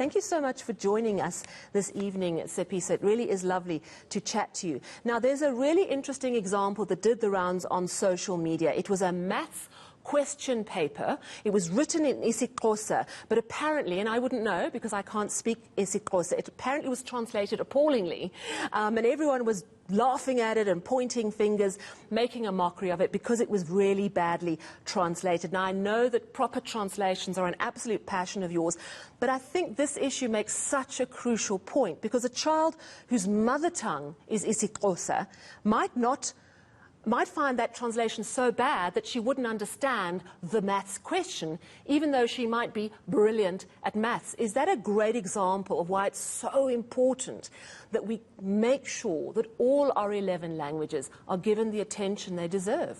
Thank you so much for joining us this evening, Sepiso. It really is lovely to chat to you. Now, there's a really interesting example that did the rounds on social media. It was a maths question paper. It was written in isiXhosa, but apparently, and I wouldn't know because I can't speak isiXhosa, it apparently was translated appallingly, and everyone was laughing at it and pointing fingers, making a mockery of it because it was really badly translated. Now, I know that proper translations are an absolute passion of yours, but I think this issue makes such a crucial point because a child whose mother tongue is isiXhosa might find that translation so bad that she wouldn't understand the maths question, even though she might be brilliant at maths. Is that a great example of why it's so important that we make sure that all our 11 languages are given the attention they deserve?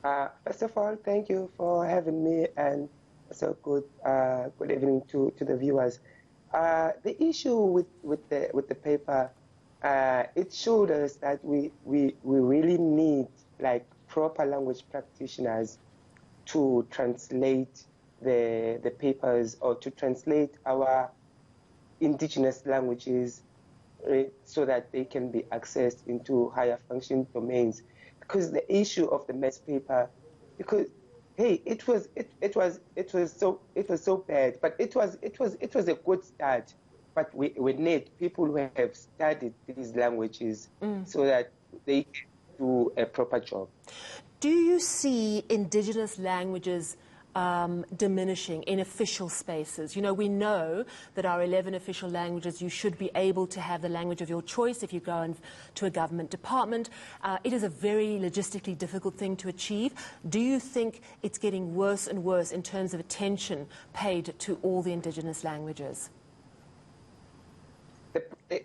First of all, thank you for having me, and also good evening to the viewers. The issue with the paper, it showed us that we really need like proper language practitioners to translate the papers or to translate our indigenous languages so that they can be accessed into higher functioning domains. Because the issue of the maths paper, because hey, it was so bad, but it was a good start. But we need people who have studied these languages so that they can do a proper job. Do you see indigenous languages diminishing in official spaces? You know, we know that our 11 official languages, you should be able to have the language of your choice if you go into a government department. It is a very logistically difficult thing to achieve. Do you think it's getting worse and worse in terms of attention paid to all the indigenous languages?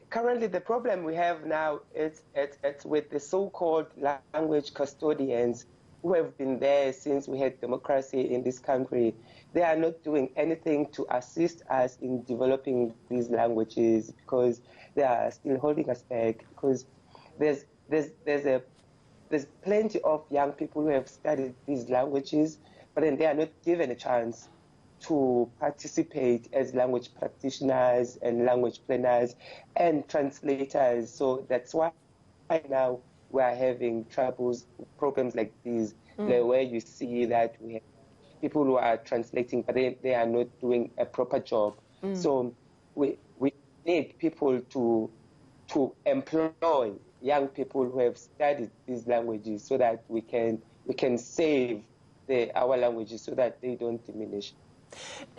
Currently, the problem we have now is it's with the so-called language custodians who have been there since we had democracy in this country. They are not doing anything to assist us in developing these languages because they are still holding us back. Because there's plenty of young people who have studied these languages, but then they are not given a chance to participate as language practitioners and language planners and translators. So that's why now we are having problems like these, where you see that we have people who are translating, but they are not doing a proper job. So we need people to employ young people who have studied these languages so that we can save our languages so that they don't diminish.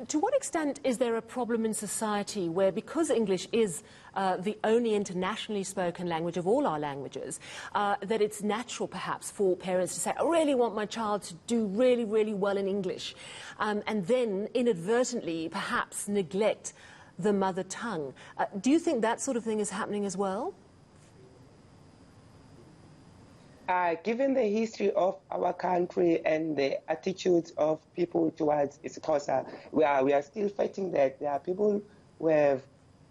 To what extent is there a problem in society where, because English is the only internationally spoken language of all our languages, that it's natural perhaps for parents to say, I really want my child to do really, really well in English, and then inadvertently perhaps neglect the mother tongue? Do you think that sort of thing is happening as well? Given the history of our country and the attitudes of people towards isiXhosa, we are still fighting that. There are people who have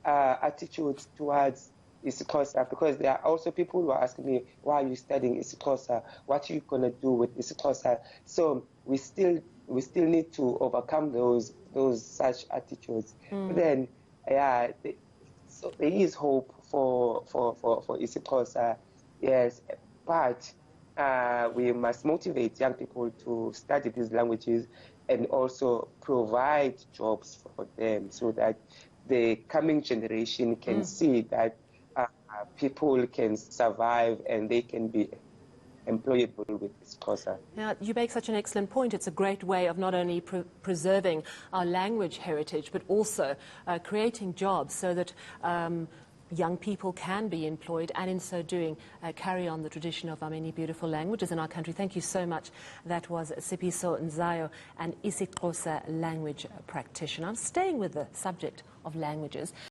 attitudes towards isiXhosa, because there are also people who are asking me, why are you studying isiXhosa? What are you going to do with isiXhosa? So we still need to overcome those such attitudes. But then, so there is hope for isiXhosa, yes. But we must motivate young people to study these languages and also provide jobs for them so that the coming generation can see that people can survive and they can be employable with isiXhosa. Now, you make such an excellent point. It's a great way of not only preserving our language heritage, but also creating jobs so that young people can be employed, and in so doing carry on the tradition of our many beautiful languages in our country. Thank you so much. That was Sepiso Nzayo, an isiXhosa language practitioner. I'm staying with the subject of languages.